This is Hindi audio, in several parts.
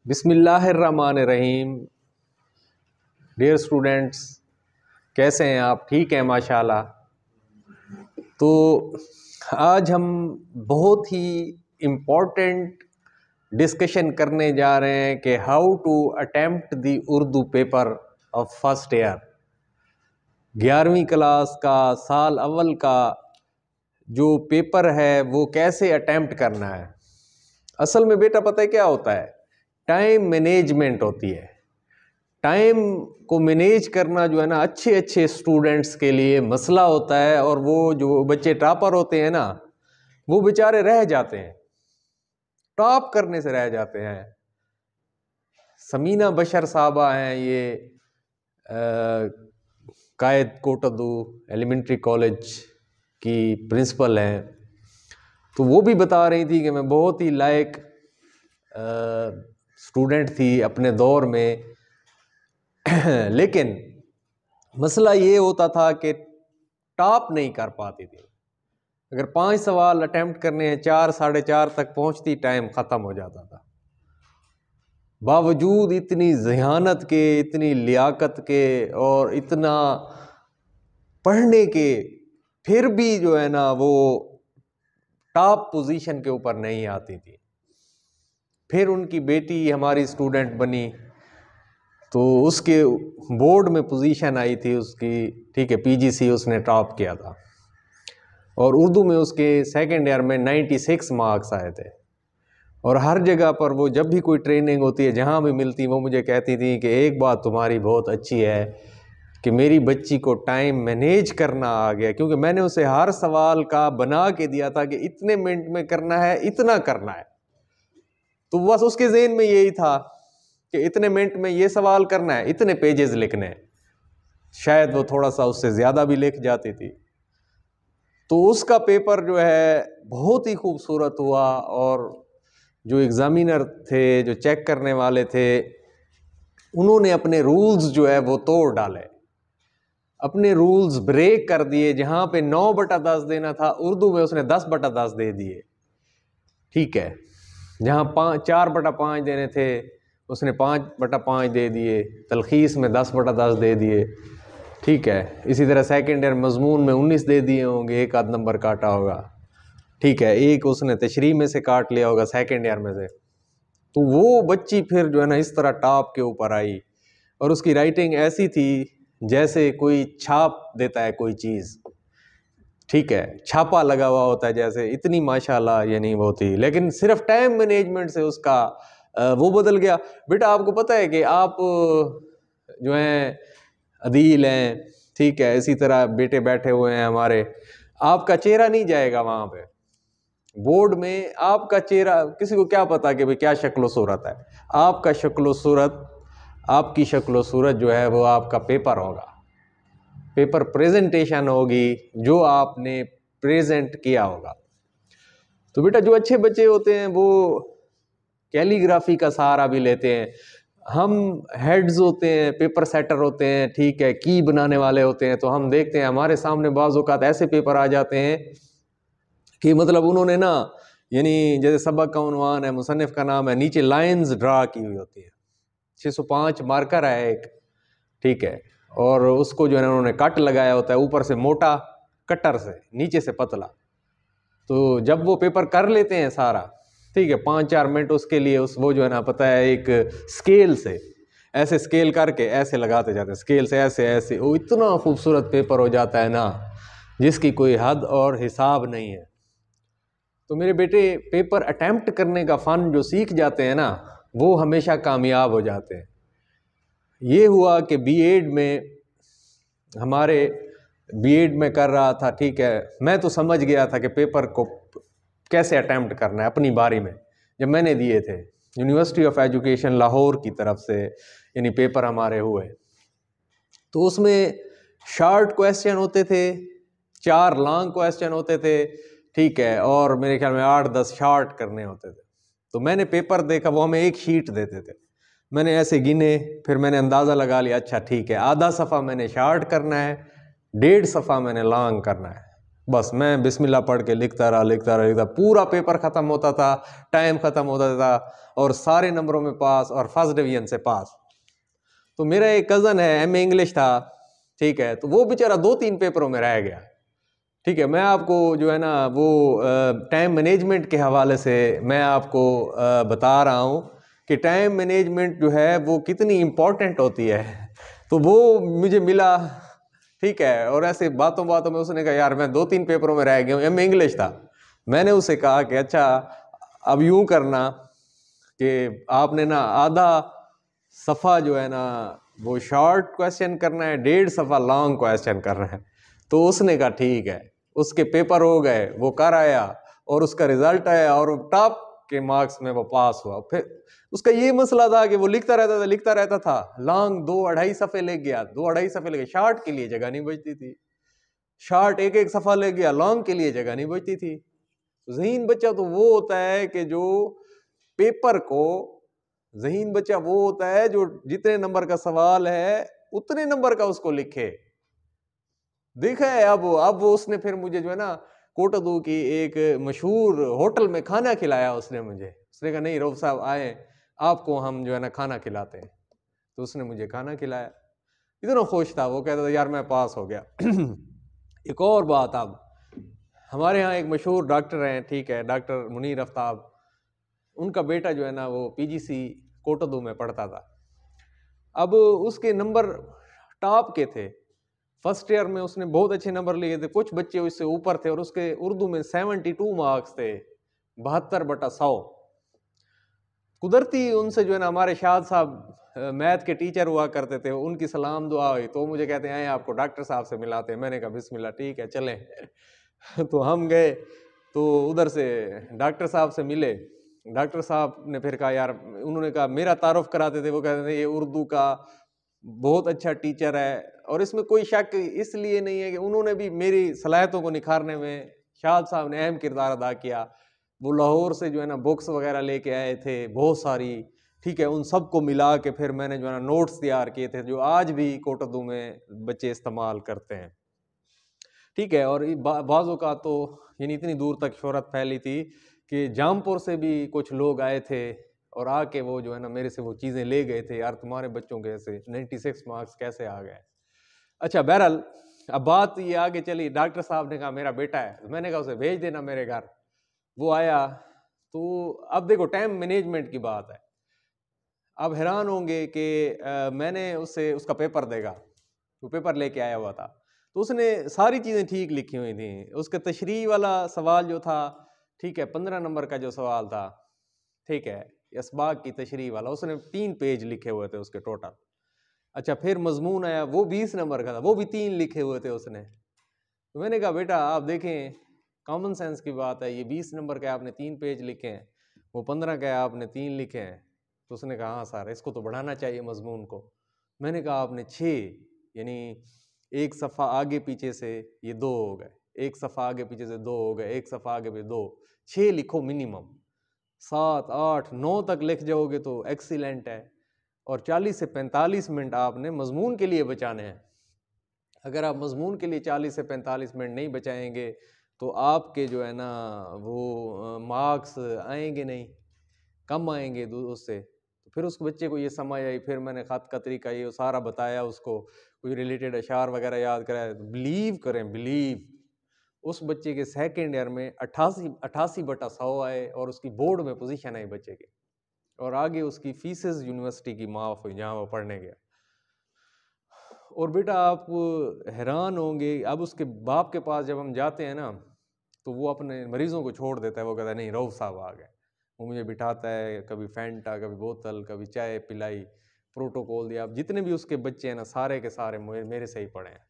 बिस्मिल्लाहिर्रहमानिर्रहीम। डियर स्टूडेंट्स, कैसे हैं आप? ठीक हैं माशाल्लाह। तो आज हम बहुत ही इम्पोर्टेंट डिस्कशन करने जा रहे हैं कि how to attempt the Urdu paper of first year. 11वीं क्लास का साल अव्वल का जो पेपर है वो कैसे अटेम्प्ट करना है। असल में बेटा पता है क्या होता है? टाइम मैनेजमेंट होती है। टाइम को मैनेज करना जो है ना अच्छे अच्छे स्टूडेंट्स के लिए मसला होता है, और वो जो बच्चे टॉपर होते हैं ना वो बेचारे रह जाते हैं, टॉप करने से रह जाते हैं। समीना बशर साहबा हैं, ये कायद कोटदू एलिमेंट्री कॉलेज की प्रिंसिपल हैं। तो वो भी बता रही थी कि मैं बहुत ही लायक स्टूडेंट थी अपने दौर में लेकिन मसला ये होता था कि टॉप नहीं कर पाती थी। अगर 5 सवाल अटेम्प्ट करने हैं, 4 साढ़े 4 तक पहुंचती, टाइम ख़त्म हो जाता था। बावजूद इतनी ज़हानत के, इतनी लियाकत के और इतना पढ़ने के, फिर भी जो है ना वो टॉप पोजीशन के ऊपर नहीं आती थी। फिर उनकी बेटी हमारी स्टूडेंट बनी, तो उसके बोर्ड में पोजीशन आई थी उसकी, ठीक है, पीजीसी उसने टॉप किया था, और उर्दू में उसके सेकंड ईयर में 96 मार्क्स आए थे। और हर जगह पर वो जब भी कोई ट्रेनिंग होती है, जहाँ भी मिलती, वो मुझे कहती थी कि एक बात तुम्हारी बहुत अच्छी है कि मेरी बच्ची को टाइम मैनेज करना आ गया, क्योंकि मैंने उसे हर सवाल का बना के दिया था कि इतने मिनट में करना है, इतना करना है। तो बस उसके ज़हन में यही था कि इतने मिनट में ये सवाल करना है, इतने पेजेस लिखने हैं। शायद वो थोड़ा सा उससे ज़्यादा भी लिख जाती थी। तो उसका पेपर जो है बहुत ही खूबसूरत हुआ, और जो एग्ज़ामिनर थे, जो चेक करने वाले थे, उन्होंने अपने रूल्स जो है वो तोड़ डाले, अपने रूल्स ब्रेक कर दिए। जहाँ पे 9/10 देना था, उर्दू में उसने 10/10 दे दिए, ठीक है। जहाँ 4/5 देने थे, उसने 5/5 दे दिए। तलखीस में 10/10 दे दिए, ठीक है। इसी तरह सेकंड ईयर मजमून में 19 दे दिए होंगे, एक आध नंबर काटा होगा, ठीक है। एक उसने तशरीह में से काट लिया होगा सेकंड ईयर में से। तो वो बच्ची फिर जो है ना इस तरह टॉप के ऊपर आई, और उसकी राइटिंग ऐसी थी जैसे कोई छाप देता है कोई चीज़, ठीक है, छापा लगा हुआ होता है जैसे, इतनी माशाल्लाह यानी वो थी। लेकिन सिर्फ टाइम मैनेजमेंट से उसका वो बदल गया। बेटा आपको पता है कि आप जो हैं अदील हैं, ठीक है, इसी तरह बेटे बैठे हुए हैं हमारे, आपका चेहरा नहीं जाएगा वहाँ पे बोर्ड में। आपका चेहरा, किसी को क्या पता कि भाई क्या शक्ल सूरत है। आपका शक्ल सूरत, आपकी शक्ल सूरत जो है वो आपका पेपर होगा, पेपर प्रेजेंटेशन होगी जो आपने प्रेजेंट किया होगा। तो बेटा जो अच्छे बच्चे होते हैं वो कैलीग्राफी का सहारा भी लेते हैं। हम हेड्स होते हैं, पेपर सेटर होते हैं, ठीक है, की बनाने वाले होते हैं। तो हम देखते हैं हमारे सामने बाज़ औक़ात ऐसे पेपर आ जाते हैं कि मतलब उन्होंने ना, यानी जैसे सबक का उन्वान है, मुसन्निफ़ का नाम है, नीचे लाइंस ड्रा की हुई होती है, 605 मार्कर है एक, ठीक है, और उसको जो है ना उन्होंने कट लगाया होता है, ऊपर से मोटा कटर से, नीचे से पतला। तो जब वो पेपर कर लेते हैं सारा, ठीक है, 5-4 मिनट उसके लिए वो जो है ना पता है एक स्केल से ऐसे स्केल करके ऐसे लगाते जाते हैं, स्केल से ऐसे ऐसे, वो इतना खूबसूरत पेपर हो जाता है ना जिसकी कोई हद और हिसाब नहीं है। तो मेरे बेटे पेपर अटेम्प्ट करने का फ़न जो सीख जाते हैं ना वो हमेशा कामयाब हो जाते हैं। ये हुआ कि बीएड में, हमारे बीएड में कर रहा था, ठीक है, मैं तो समझ गया था कि पेपर को कैसे अटेम्प्ट करना है अपनी बारी में। जब मैंने दिए थे यूनिवर्सिटी ऑफ एजुकेशन लाहौर की तरफ से, यानी पेपर हमारे हुए, तो उसमें शॉर्ट क्वेश्चन होते थे, 4 लॉन्ग क्वेश्चन होते थे, ठीक है, और मेरे ख्याल में 8-10 शॉर्ट करने होते थे। तो मैंने पेपर देखा, वो हमें एक शीट देते थे, मैंने ऐसे गिने, फिर मैंने अंदाज़ा लगा लिया, अच्छा ठीक है, आधा सफ़ा मैंने शॉर्ट करना है, 1.5 सफ़ा मैंने लॉन्ग करना है। बस मैं बिस्मिल्लाह पढ़ के लिखता रहा, पूरा पेपर ख़त्म होता था, टाइम ख़त्म होता था और सारे नंबरों में पास और फर्स्ट डिवीजन से पास। तो मेरा एक कज़न है, एमए इंग्लिश था, ठीक है, तो वो बेचारा 2-3 पेपरों में रह गया। ठीक है, मैं आपको जो है ना वो टाइम मैनेजमेंट के हवाले से मैं आपको बता रहा हूँ कि टाइम मैनेजमेंट जो है वो कितनी इम्पोर्टेंट होती है। तो वो मुझे मिला, ठीक है, और ऐसे बातों बातों में उसने कहा यार मैं 2-3 पेपरों में रह गया हूँ, एमए इंग्लिश था। मैंने उसे कहा कि अच्छा अब यूं करना कि आपने ना आधा सफ़ा जो है ना वो शॉर्ट क्वेश्चन करना है, 1.5 सफ़ा लॉन्ग क्वेश्चन करना है। तो उसने कहा ठीक है, उसके पेपर हो गए, वो कर आया और उसका रिजल्ट आया और टॉप के मार्क्स में वो पास हुआ। फिर उसका ये मसला था कि वो लिखता रहता था, लॉन्ग 2-2.5 सफ़े ले गया, 2-2.5 सफ़े ले गया, शॉर्ट के लिए जगह नहीं बचती थी, शॉर्ट 1-1 सफ़ा ले गया, लॉन्ग के लिए जगह नहीं बचती थी। ज़हीन बच्चा तो वो होता है कि जो पेपर को, ज़हीन बच्चा वो होता है जो जितने नंबर का सवाल है उतने नंबर का उसको लिखे। देखा है अब उसने फिर मुझे जो है ना कोटदू की एक मशहूर होटल में खाना खिलाया उसने मुझे। उसने कहा नहीं रऊफ साहब आए, आपको हम जो है ना खाना खिलाते हैं। तो उसने मुझे खाना खिलाया, इतना खुश था वो, कहता था यार मैं पास हो गया। एक और बात, अब हमारे यहाँ एक मशहूर डॉक्टर हैं, ठीक है, डॉक्टर मुनीर आफ्ताब, उनका बेटा जो है ना वो पीजीसी कोटदू में पढ़ता था। अब उसके नंबर टॉप के थे, फर्स्ट ईयर में उसने बहुत अच्छे नंबर लिए थे, कुछ बच्चे उससे ऊपर थे और उसके उर्दू में 72 मार्क्स थे, 72/100। कुदरती उनसे जो है ना हमारे शाद साहब मैथ के टीचर हुआ करते थे, उनकी सलाम दुआ हुई तो मुझे कहते हैं आपको डॉक्टर साहब से मिलाते हैं। मैंने कहा बिस्मिल्लाह, ठीक है चलें। तो हम गए, तो उधर से डॉक्टर साहब से मिले। डॉक्टर साहब ने फिर कहा यार, उन्होंने कहा मेरा तारुफ कराते थे, वो कहते थे ये उर्दू का बहुत अच्छा टीचर है, और इसमें कोई शक इसलिए नहीं है कि उन्होंने भी मेरी सलाहियतों को निखारने में शाद साहब ने अहम किरदार अदा किया। वो लाहौर से जो है ना बुक्स वगैरह लेके आए थे बहुत सारी, ठीक है, उन सब को मिला के फिर मैंने जो है ना नोट्स तैयार किए थे जो आज भी कोटदू में बच्चे इस्तेमाल करते हैं, ठीक है। और बाज़ों का तो यानी इतनी दूर तक शोहरत फैली थी कि जामपुर से भी कुछ लोग आए थे और आके वो जो है ना मेरे से वो चीज़ें ले गए थे, यार तुम्हारे बच्चों के ऐसे 96 मार्क्स कैसे आ गए। अच्छा बहरहाल, अब बात ये आगे चली, डॉक्टर साहब ने कहा मेरा बेटा है, तो मैंने कहा उसे भेज देना मेरे घर। वो आया, तो अब देखो टाइम मैनेजमेंट की बात है। अब हैरान होंगे कि मैंने उससे उसका पेपर देगा, वो पेपर लेके आया हुआ था, तो उसने सारी चीज़ें ठीक लिखी हुई थी। उसका तशरीह वाला सवाल जो था, ठीक है, 15 नंबर का जो सवाल था, ठीक है, इसबाक की तशरीह वाला, उसने 3 पेज लिखे हुए थे उसके टोटल। अच्छा फिर मजमून आया, वो 20 नंबर का था, वो भी 3 लिखे हुए थे उसने। तो मैंने कहा बेटा आप देखें, कॉमन सेंस की बात है, ये 20 नंबर का आपने 3 पेज लिखे हैं, वो 15 का आपने 3 लिखे हैं। तो उसने कहा हाँ सर, इसको तो बढ़ाना चाहिए मजमून को। मैंने कहा आपने 6, यानी एक सफ़ा आगे पीछे से ये 2 हो गए, एक सफ़ा आगे पीछे से 2 हो गए, एक सफ़ा आगे पीछे 2, 6 लिखो मिनिमम। 7, 8, 9 तक लिख जाओगे तो एक्सीलेंट है। और 40 से 45 मिनट आपने मजमून के लिए बचाने हैं। अगर आप मजमून के लिए 40 से 45 मिनट नहीं बचाएंगे तो आपके जो है ना वो मार्क्स आएंगे नहीं, कम आएंगे उससे। तो फिर उस बच्चे को ये समझ आई, फिर मैंने ख़त का तरीका ये सारा बताया उसको, कुछ रिलेटेड अशार वगैरह याद कराया। तो बिलीव करें, बिलीव, उस बच्चे के सेकेंड ईयर में 88/100 आए और उसकी बोर्ड में पोजीशन आई बच्चे के, और आगे उसकी फीसेस यूनिवर्सिटी की माफ़ हुई जहाँ वो पढ़ने गया। और बेटा आप हैरान होंगे, अब उसके बाप के पास जब हम जाते हैं ना तो वो अपने मरीज़ों को छोड़ देता है, वो कहता है नहीं रऊफ साहब आ गए। वो मुझे बिठाता है, कभी फैंटा, कभी बोतल, कभी चाय पिलाई, प्रोटोकॉल दिया। अब जितने भी उसके बच्चे हैं ना सारे के सारे मेरे से ही पढ़े हैं।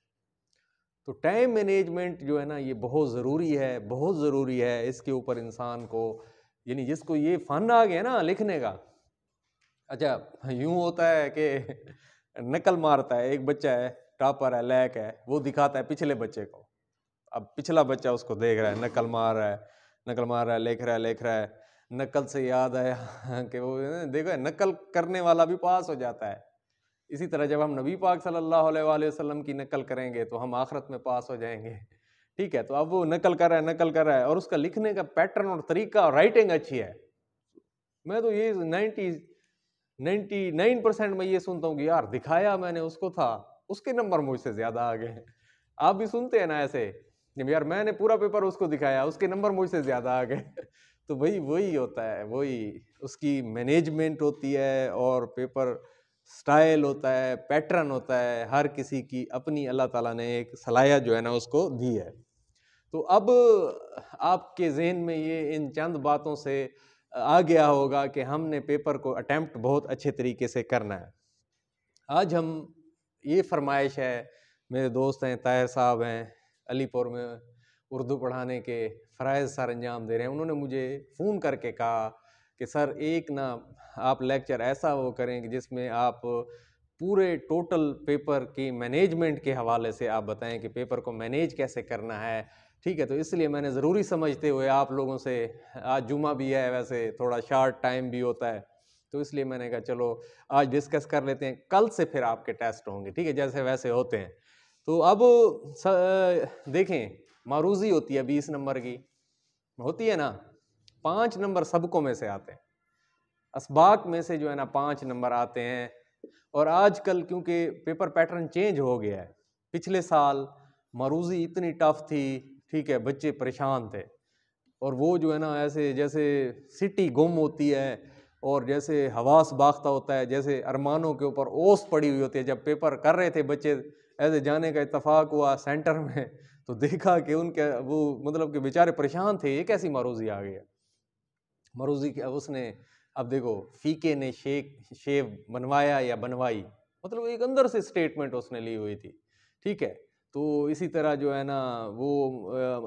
तो टाइम मैनेजमेंट जो है ना ये बहुत ज़रूरी है, बहुत ज़रूरी है। इसके ऊपर इंसान को, यानी जिसको ये फ़न आ गया ना लिखने का, अच्छा यूं होता है कि नकल मारता है, एक बच्चा है टॉपर है, लैक है, वो दिखाता है पिछले बच्चे को। अब पिछला बच्चा उसको देख रहा है, नकल मार रहा है, नकल मार रहा है, लिख रहा है। नकल से याद आया कि वो देखो नकल करने वाला भी पास हो जाता है। इसी तरह जब हम नबी पाक सल्लल्लाहु अलैहि वसल्लम की नकल करेंगे तो हम आखिरत में पास हो जाएंगे, ठीक है। तो अब वो नकल कर रहा है और उसका लिखने का पैटर्न और तरीका, राइटिंग अच्छी है। मैं तो ये 99% मैं ये सुनता हूँ कि यार दिखाया मैंने उसको था, उसके नंबर मुझसे ज्यादा आ गए। आप भी सुनते हैं ना ऐसे कि यार मैंने पूरा पेपर उसको दिखाया, उसके नंबर मुझसे ज्यादा आ गए। तो भाई वही होता है, वही उसकी मैनेजमेंट होती है और पेपर स्टाइल होता है, पैटर्न होता है, हर किसी की अपनी अल्लाह ताला ने एक सलाहियत जो है ना उसको दी है। तो अब आपके जहन में ये इन चंद बातों से आ गया होगा कि हमने पेपर को अटेम्प्ट बहुत अच्छे तरीके से करना है। आज हम ये फरमाइश है, मेरे दोस्त हैं ताहिर साहब हैं अलीपुर में उर्दू पढ़ाने के फ़राइज़ सर अंजाम दे रहे हैं, उन्होंने मुझे फ़ोन करके कहा कि सर एक ना आप लेक्चर ऐसा वो करें कि जिसमें आप पूरे टोटल पेपर की मैनेजमेंट के हवाले से आप बताएं कि पेपर को मैनेज कैसे करना है। ठीक है, तो इसलिए मैंने ज़रूरी समझते हुए आप लोगों से, आज जुमा भी है, वैसे थोड़ा शार्ट टाइम भी होता है, तो इसलिए मैंने कहा चलो आज डिस्कस कर लेते हैं, कल से फिर आपके टेस्ट होंगे, ठीक है, जैसे वैसे होते हैं। तो अब देखें, मारूजी होती है 20 नंबर की, होती है ना, 5 नंबर सबको में से आते हैं, असबाक में से जो है ना 5 नंबर आते हैं। और आजकल क्योंकि पेपर पैटर्न चेंज हो गया है, पिछले साल मारूजी इतनी टफ थी, ठीक है, बच्चे परेशान थे, और वो जो है ना ऐसे जैसे सिटी गुम होती है और जैसे हवास बाख्ता होता है, जैसे अरमानों के ऊपर ओस पड़ी हुई होती है। जब पेपर कर रहे थे बच्चे, ऐसे जाने का इत्तेफाक हुआ सेंटर में, तो देखा कि उनके वो मतलब कि बेचारे परेशान थे, ये कैसी मारूजी आ गई है। मारूजी की उसने, अब देखो फीके ने शेव बनवाया या बनवाई, मतलब एक अंदर से स्टेटमेंट उसने ली हुई थी, ठीक है। तो इसी तरह जो है ना वो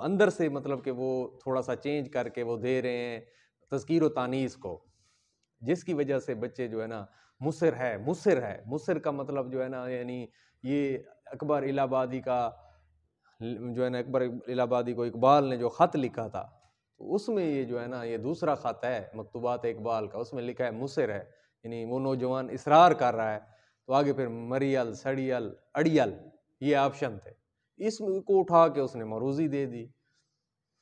अंदर से मतलब कि वो थोड़ा सा चेंज करके वो दे रहे हैं तज़कीर व तानीस को, जिसकी वजह से बच्चे जो है ना मुसर का मतलब जो है ना, यानी ये अकबर इलाहाबादी का जो है ना, अकबर इलाहाबादी को इकबाल ने जो ख़त लिखा था, तो उसमें ये जो है ना ये दूसरा ख़त है मकतूबात इकबाल का, उसमें लिखा है मुसर है, यानी वो नौजवान इसरार कर रहा है। तो आगे फिर मरियल, सड़ियल, अड़ियल, ये ऑप्शन थे, इसको उठा के उसने मरूजी दे दी,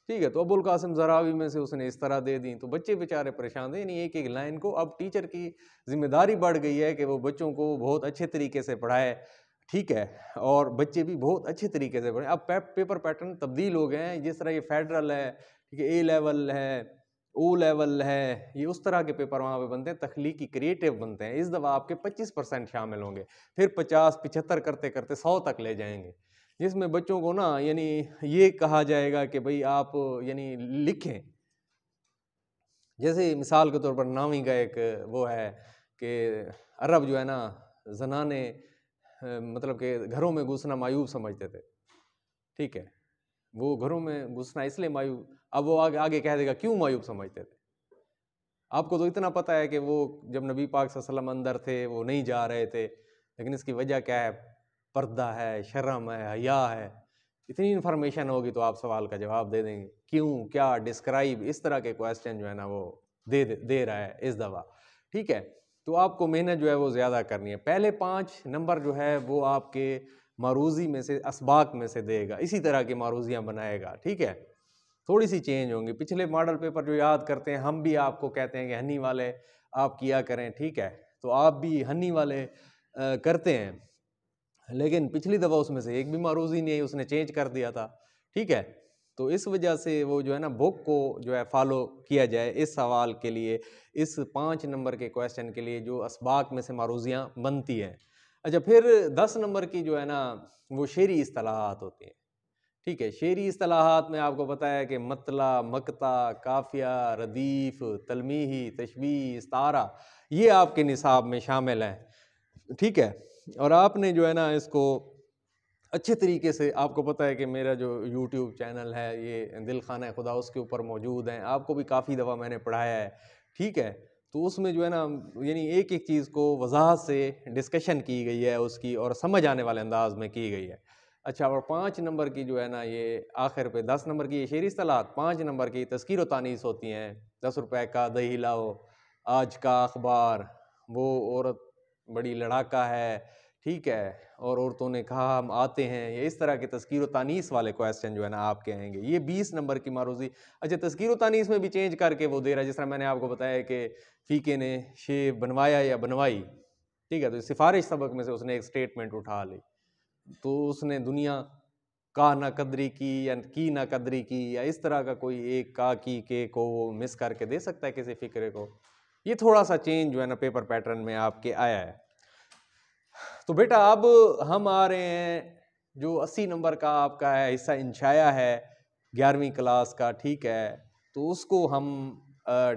ठीक है। तो अबुल कासिम ज़रावी में से उसने इस तरह दे दी, तो बच्चे बेचारे परेशान थे, यानी एक एक लाइन को अब टीचर की जिम्मेदारी बढ़ गई है कि वो बच्चों को बहुत अच्छे तरीके से पढ़ाए, ठीक है, और बच्चे भी बहुत अच्छे तरीके से पढ़े। अब पेपर पैटर्न तब्दील हो गए हैं, जिस तरह ये फेडरल है, ठीक है, ए लेवल है, ओ लेवल है, ये उस तरह के पेपर वहाँ पे बनते हैं, तख्लीकी क्रिएटिव बनते हैं। इस दफ़ा आपके 25% शामिल होंगे, फिर 50-75 करते करते 100 तक ले जाएंगे, जिसमें बच्चों को ना यानी ये कहा जाएगा कि भाई आप यानी लिखें। जैसे मिसाल के तौर पर नामी का एक वो है कि अरब जो है ना जनाने मतलब कि घरों में घुसना मायूब समझते थे, ठीक है, वो घरों में घुसना इसलिए मायूब, अब वो आगे आगे कह देगा क्यों मायूब समझते थे। आपको तो इतना पता है कि वो जब नबी पाक सल्लल्लाहु अलैहि वसल्लम अंदर थे वो नहीं जा रहे थे, लेकिन इसकी वजह क्या है, पर्दा है, शर्म है, हया है, इतनी इन्फॉर्मेशन होगी तो आप सवाल का जवाब दे देंगे, क्यों, क्या, डिस्क्राइब, इस तरह के क्वेश्चन जो है ना वो दे रहा है इस दफ़ा, ठीक है। तो आपको मेहनत जो है वो ज़्यादा करनी है। पहले 5 नंबर जो है वो आपके मारूजी में से, असबाक में से देगा, इसी तरह की मारूजियाँ बनाएगा, ठीक है। थोड़ी सी चेंज होंगी, पिछले मॉडल पेपर जो याद करते हैं हम भी आपको कहते हैं कि हनी वाले आप किया करें, ठीक है, तो आप भी हनी वाले करते हैं, लेकिन पिछली दफ़ा उसमें से एक भी मारूजी नहीं आई, उसने चेंज कर दिया था, ठीक है। तो इस वजह से वो जो है ना बुक को जो है फॉलो किया जाए इस सवाल के लिए, इस 5 नंबर के क्वेश्चन के लिए जो असबाक में से मारूजियाँ बनती हैं। अच्छा, फिर 10 नंबर की जो है ना वो शेरी इस्तिलाहात होती हैं, ठीक है। शेरी इस्तिलाहात में आपको पता है कि मतला, मकता, काफिया, रदीफ, तलमीही, तशबीह, इस्तारा, ये आपके निसाब में शामिल हैं, ठीक है। और आपने जो है ना इसको अच्छे तरीके से, आपको पता है कि मेरा जो यूट्यूब चैनल है ये दिल खाना खुदा, उसके ऊपर मौजूद हैं, आपको भी काफ़ी दफ़ा मैंने पढ़ाया है, ठीक है। तो उसमें जो है ना यानी एक एक चीज़ को वजाहत से डिस्कशन की गई है उसकी, और समझ आने वाले अंदाज में की गई है। अच्छा, और 5 नंबर की जो है ना ये आखिर पे 10 नंबर की ये शेरी इस्तिलाहात, 5 नंबर की तज़कीर व तानीस होती हैं। 10 रुपए का दही लाओ, आज का अखबार, वो औरत बड़ी लड़ाका है, ठीक है, और औरतों ने कहा हम आते हैं, ये इस तरह के तज़कीर व तानीस वाले क्वेश्चन जो है ना आपके आएंगे। ये 20 नंबर की मारूज़ी। अच्छा, तज़कीर व तानीस में भी चेंज करके वो दे रहा है, जिस तरह मैंने आपको बताया कि फ़ीके ने शेव बनवाया या बनवाई, ठीक है, तो सिफारिश सबक में से उसने एक स्टेटमेंट उठा ली, तो उसने दुनिया का ना कदरी की या की ना कदरी की, या इस तरह का कोई एक का की के को वो मिस करके दे सकता है किसी फ़िक्रे को। ये थोड़ा सा चेंज जो है ना पेपर पैटर्न में आपके आया है। तो बेटा अब हम आ रहे हैं, जो 80 नंबर का आपका है हिस्सा इंशाया है 11वीं क्लास का, ठीक है, तो उसको हम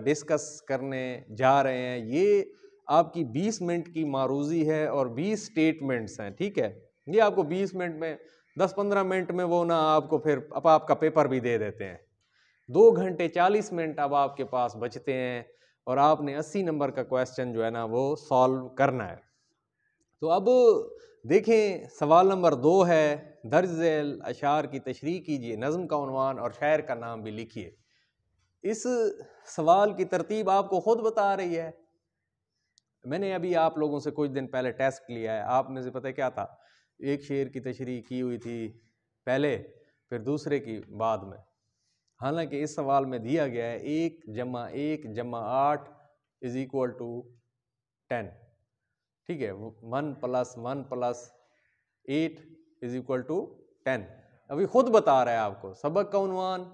डिस्कस करने जा रहे हैं। ये आपकी 20 मिनट की मारूज़ी है और 20 स्टेटमेंट्स हैं, ठीक है। ये आपको 20 मिनट में 10-15 मिनट में वो ना आपको फिर अब आपका पेपर भी दे देते हैं। 2 घंटे 40 मिनट अब आपके पास बचते हैं और आपने 80 नंबर का क्वेश्चन जो है ना वो सॉल्व करना है। तो अब देखें, सवाल नंबर 2 है, दर्ज झैल अशार की तशरीह कीजिए, नज़्म का उन्वान और शायर का नाम भी लिखिए। इस सवाल की तरतीब आपको खुद बता रही है। मैंने अभी आप लोगों से कुछ दिन पहले टेस्ट लिया है, आप में से पता है क्या था, एक शेर की तशरीह की हुई थी पहले, फिर दूसरे की बाद में। हालांकि इस सवाल में दिया गया है 1 + 1 + 8 = 10, ठीक है, 1 + 1 + 8 = 10। अभी खुद बता रहा है आपको सबक का उन्वान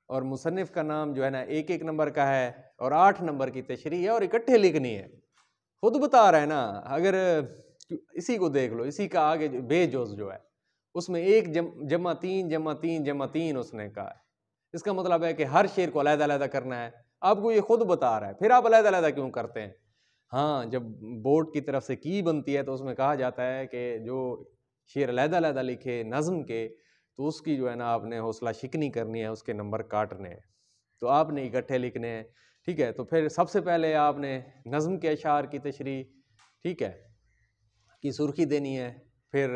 और मुसन्निफ का नाम जो है ना 1-1 नंबर का है और 8 नंबर की तशरीह है और इकट्ठे लिखनी है। खुद बता रहा है ना। अगर इसी को देख लो, इसी का आगे बेजोज जो है उसमें 1 + 3 + 3 + 3 उसने कहा है। इसका मतलब है कि हर शेर को अलग-अलग करना है। आपको ये खुद बता रहा है, फिर आप अलग-अलग क्यों करते हैं? हाँ, जब बोर्ड की तरफ से की बनती है तो उसमें कहा जाता है कि जो शेर अलग-अलग लिखे नज़्म के, तो उसकी जो है ना आपने हौसला शिकनी करनी है, उसके नंबर काटने हैं। तो आपने इकट्ठे लिखने हैं, ठीक है। तो फिर सबसे पहले आपने नज़्म के अशार की तशरीह, ठीक है, की सुर्खी देनी है, फिर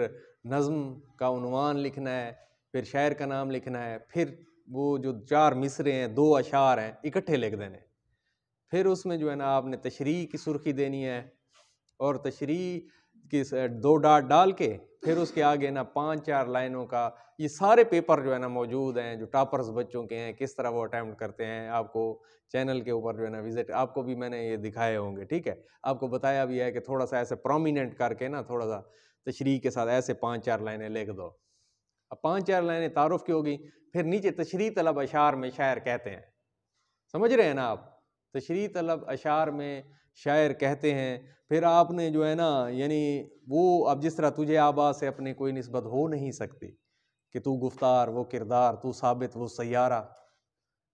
नज़्म का उन्वान लिखना है, फिर शायर का नाम लिखना है, फिर वो जो 4 मिसरे हैं, 2 अशार हैं, इकट्ठे लिख देने। फिर उसमें जो है ना आपने तशरीह की सुर्खी देनी है और तशरीह की 2 डॉट डाल के फिर उसके आगे ना 5-4 लाइनों का, ये सारे पेपर जो है ना मौजूद हैं, जो टॉपर्स बच्चों के हैं, किस तरह वो अटैम्प्ट करते हैं, आपको चैनल के ऊपर जो है ना विजिट, आपको भी मैंने ये दिखाए होंगे, ठीक है। आपको बताया भी है कि थोड़ा सा ऐसे प्रोमिनेंट करके ना, थोड़ा सा तशरीह के साथ ऐसे 5-4 लाइनें लिख दो। अब 5-4 लाइनें तारुफ की होगी, फिर नीचे तशरीह तलब अशार में शायर कहते हैं, समझ रहे हैं ना आप? तशरीह तलब अशार में शायर कहते हैं। फिर आपने जो है ना, यानी वो अब जिस तरह तुझे आबा से अपने कोई निस्बत हो नहीं सकती कि तू गुफ्तार वो किरदार, तू साबित वो सैयारा,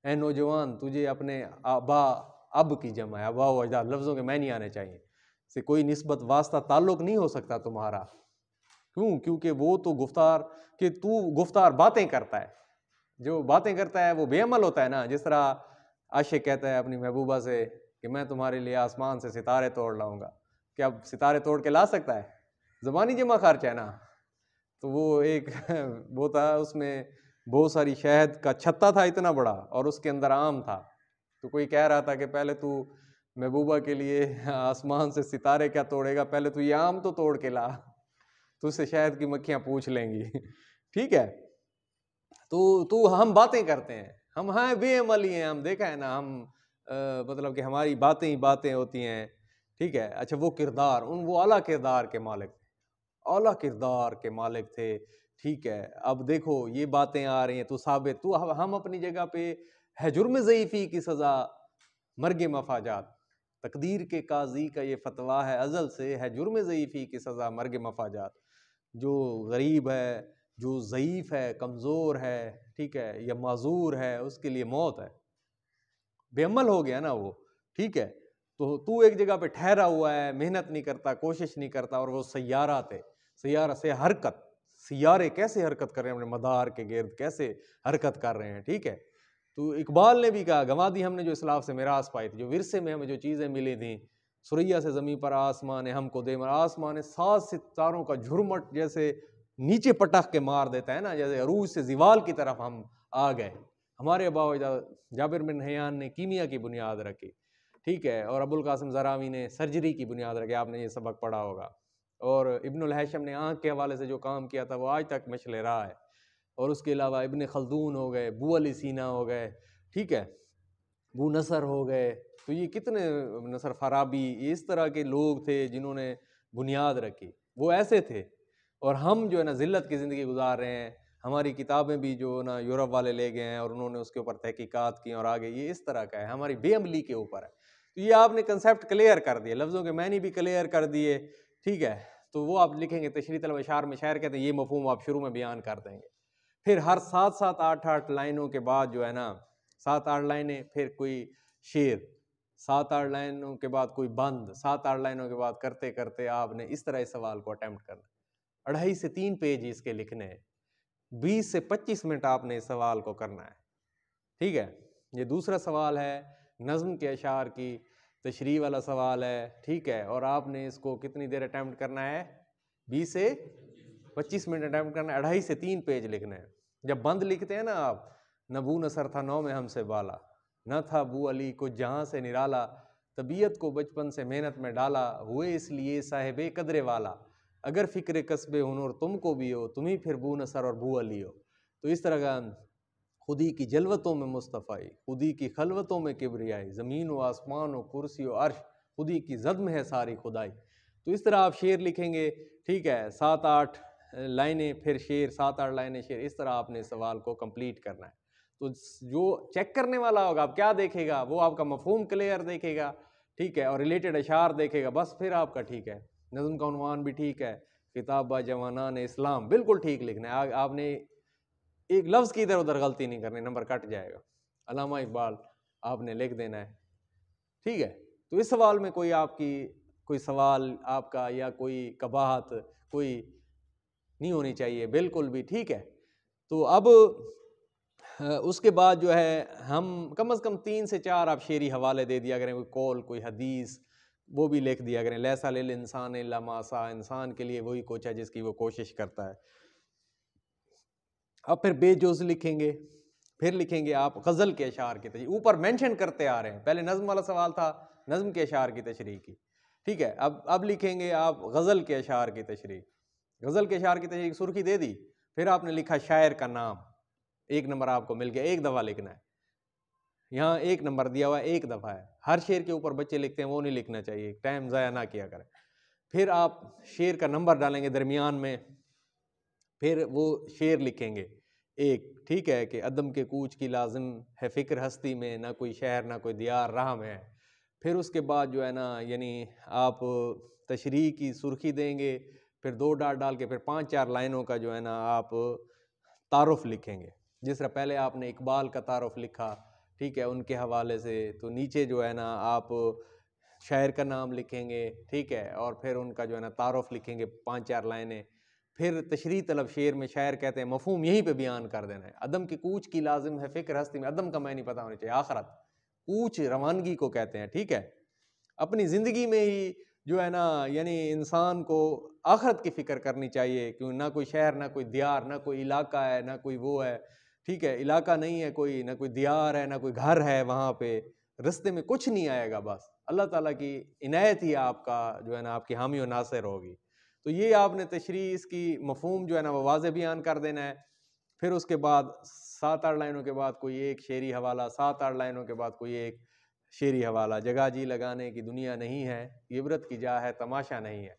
ए नौजवान तुझे अपने आबा, अब की जमा है, आबा व अजदाद, लफ्ज़ों के नहीं आने चाहिए, से कोई निस्बत वास्ता ताल्लुक़ नहीं हो सकता तुम्हारा। क्यों? क्योंकि वो तो गुफ्तार, कि तू गुफ्तार बातें करता है, जो बातें करता है वो बेअमल होता है ना। जिस तरह आशिक कहता है अपनी महबूबा से कि मैं तुम्हारे लिए आसमान से सितारे तोड़ लाऊंगा, क्या सितारे तोड़ के ला सकता है? ज़बानी जमा खर्च है ना। तो वो एक वो था, उसमें बहुत सारी शहद का छत्ता था इतना बड़ा और उसके अंदर आम था। तो कोई कह रहा था कि पहले तू महबूबा के लिए आसमान से सितारे क्या तोड़ेगा, पहले तू ये आम तो तोड़ के ला, तो उससे शहद की मक्खियाँ पूछ लेंगी। ठीक है। तो हम बातें करते हैं, हम हाँ बेअमल ही हैं, हम देखा है ना, हम मतलब कि हमारी बातें ही बातें होती हैं, ठीक है। अच्छा, वो किरदार, वो आला किरदार के मालिक थे, आला किरदार के मालिक थे, ठीक है। अब देखो ये बातें आ रही हैं, तो साबित, तो हम अपनी जगह पे है जुर्म ज़ईफ़ी की सज़ा मर्ग मफाजात, तकदीर के काजी का ये फतवा है अज़ल से, है जुर्म ज़ईफ़ी की सज़ा मर्ग मफाजात। जो गरीब है, जो ज़ईफ़ है, कमज़ोर है, ठीक है, या माज़ूर है, उसके लिए मौत है। बेअमल हो गया ना वो, ठीक है। तो तू एक जगह पे ठहरा हुआ है, मेहनत नहीं करता, कोशिश नहीं करता, और वो सैयारा थे, सैयारा से हरकत, सियारे कैसे हरकत कर रहे हैं अपने मदार के गिर्द, कैसे हरकत कर रहे हैं, ठीक है। तो इकबाल ने भी कहा, गंवा दी हमने जो इस्लाफ से मिरास पाई थी, जो विरसे में हमें जो चीज़ें मिली थी, सुरैया से ज़मीन पर आसमान है हमको दे, आसमान 7 सितारों का झुरमट जैसे नीचे पटक के मार देता है ना, जैसे अरूज से जिवाल की तरफ हम आ गए। हमारे अबा जाबिर बिन हैयान ने कीमिया की बुनियाद रखी, ठीक है, और अबुल कासिम ज़रावी ने सर्जरी की बुनियाद रखी, आपने ये सबक पढ़ा होगा। और इब्नुल हैशम ने आँख के हवाले से जो काम किया था वो आज तक मशल रहा है। और उसके अलावा इब्न खल्दून हो गए, बू अली सीना हो गए, ठीक है, बू नसर हो गए, तो ये कितने, नसर फराबी, ये इस तरह के लोग थे जिन्होंने बुनियाद रखी, वो ऐसे थे। और हम जो है ना ज़िल्लत की ज़िंदगी गुजार रहे हैं। हमारी किताबें भी जो ना यूरोप वाले ले गए हैं और उन्होंने उसके ऊपर तहकीकात की और आगे ये इस तरह का है, हमारी बेअमली के ऊपर है। तो ये आपने कंसेप्ट क्लियर कर दिए, लफ्ज़ों के मैनी भी क्लियर कर दिए, ठीक है। तो वो आप लिखेंगे तशरीह तलब अशार में, शायर कहते हैं ये मफहूम आप शुरू में बयान कर देंगे। फिर हर 7-7 8-8 लाइनों के बाद जो है ना, 7-8 लाइनें, फिर कोई शेर, 7-8 लाइनों के बाद कोई बंद, 7-8 लाइनों के बाद करते करते आपने इस तरह इस सवाल को अटेम्प्ट करना। 2.5 से 3 पेज इसके लिखने हैं, 20 से 25 मिनट आपने इस सवाल को करना है, ठीक है। ये दूसरा सवाल है, नज़्म के अशार की तशरीह वाला सवाल है, ठीक है। और आपने इसको कितनी देर अटेम्प्ट करना है? 20 से 25 मिनट अटेम्प्ट करना है, 2.5 से 3 पेज लिखने हैं। जब बंद लिखते हैं ना आप, न बू नसर था नौ में हमसे बाला, न था बू अली को जहाँ से निराला, तबीयत को बचपन से मेहनत में डाला, हुए इसलिए साहिबे कदरे वाला, अगर फ़िक्र कस्बे हुनर तुमको भी हो, तुम ही फिर बू नसर और बू अली हो। तो इस तरह का खुदी की जलवतों में मुस्तफ़ाई, खुदी की खलवतों में किबरियाई, ज़मीन व आसमान व कुर्सी व अर्श, खुदी की जद में है सारी खुदाई। तो इस तरह आप शेर लिखेंगे, ठीक है, 7-8 लाइनें फिर शेर, 7-8 लाइनें शेर, इस तरह आपने सवाल को कंप्लीट करना है। तो जो चेक करने वाला होगा, आप क्या देखेगा, वो आपका मफहूम क्लियर देखेगा, ठीक है, और रिलेटेड अशार देखेगा, बस फिर आपका ठीक है। नज़्म का उन्वान भी ठीक है, किताब जवानान इस्लाम, बिल्कुल ठीक लिखना है। आपने एक लफ्ज़ की इधर उधर गलती नहीं करनी, नंबर कट जाएगा। अल्लामा इकबाल आपने लिख देना है, ठीक है। तो इस सवाल में कोई आपकी कोई सवाल आपका या कोई कबाहत कोई नहीं होनी चाहिए, बिल्कुल भी, ठीक है। तो अब उसके बाद जो है हम कम से कम 3 से 4 आप शेरी हवाले दे दिया करें, कोई कौल, कोई हदीस, वो भी लिख दिया करें। लैसा लिल इंसान इल्ला मा सा, इंसान के लिए वही कुछ है जिसकी वो कोशिश करता है। अब फिर बेजोज़ लिखेंगे, फिर लिखेंगे आप गज़ल के अशार की तशरीह, ऊपर मेंशन करते आ रहे हैं। पहले नज़्म वाला सवाल था, नज़्म के अशार की तशरीह की, ठीक है। अब लिखेंगे आप गज़ल के अशार की तशरीह। गज़ल के अशार की तशरीह की सुर्खी दे दी, फिर आपने लिखा शायर का नाम, 1 नंबर आपको मिल गया, 1 दफ़ा लिखना है। यहाँ 1 नंबर दिया हुआ है, 1 दफ़ा है। हर शेर के ऊपर बच्चे लिखते हैं, वो नहीं लिखना चाहिए, टाइम ज़ाया ना किया करें। फिर आप शेर का नंबर डालेंगे दरमियान में, फिर वो शेर लिखेंगे एक, ठीक है, कि अदम के कूच की लाजिम है फ़िक्र हस्ती में, ना कोई शहर ना कोई दियार राह में है। फिर उसके बाद जो है ना, यानी आप तशरीह की सुर्खी देंगे, फिर 2 डॉट डाल के फिर 5-4 लाइनों का जो है ना आप तारुफ लिखेंगे। जिस तरह पहले आपने इकबाल का तारुफ लिखा, ठीक है, उनके हवाले से, तो नीचे जो है ना आप शायर का नाम लिखेंगे, ठीक है, और फिर उनका जो है ना तारुफ लिखेंगे 5-4 लाइनें। फिर तशरीह तलब शेर में शायर कहते हैं मफहूम यहीं पे बयान कर देना है। अदम की कूच की लाजिम है फ़िक्र हस्ती में, अदम का नहीं पता होना चाहिए, आखरत, कूच रवानगी को कहते हैं, ठीक है। अपनी ज़िंदगी में ही जो है ना, यानी इंसान को आखरत की फ़िक्र करनी चाहिए, क्यों ना कोई शहर ना कोई दियार, ना कोई इलाका है, ना कोई वो है, ठीक है, इलाका नहीं है कोई, ना कोई दियार है, ना कोई घर है वहाँ पे, रास्ते में कुछ नहीं आएगा, बस अल्लाह ताला की इनायत ही आपका जो है ना आपकी हामी व नासिर होगी। तो ये आपने तशरीह इसकी मफहूम जो है ना वो वाज़ेह बयान कर देना है। फिर उसके बाद 7-8 लाइनों के बाद कोई एक शेरी हवाला, 7-8 लाइनों के बाद कोई एक शेरी हवाला, जगह जी लगाने की दुनिया नहीं है, इबरत की जा है तमाशा नहीं है,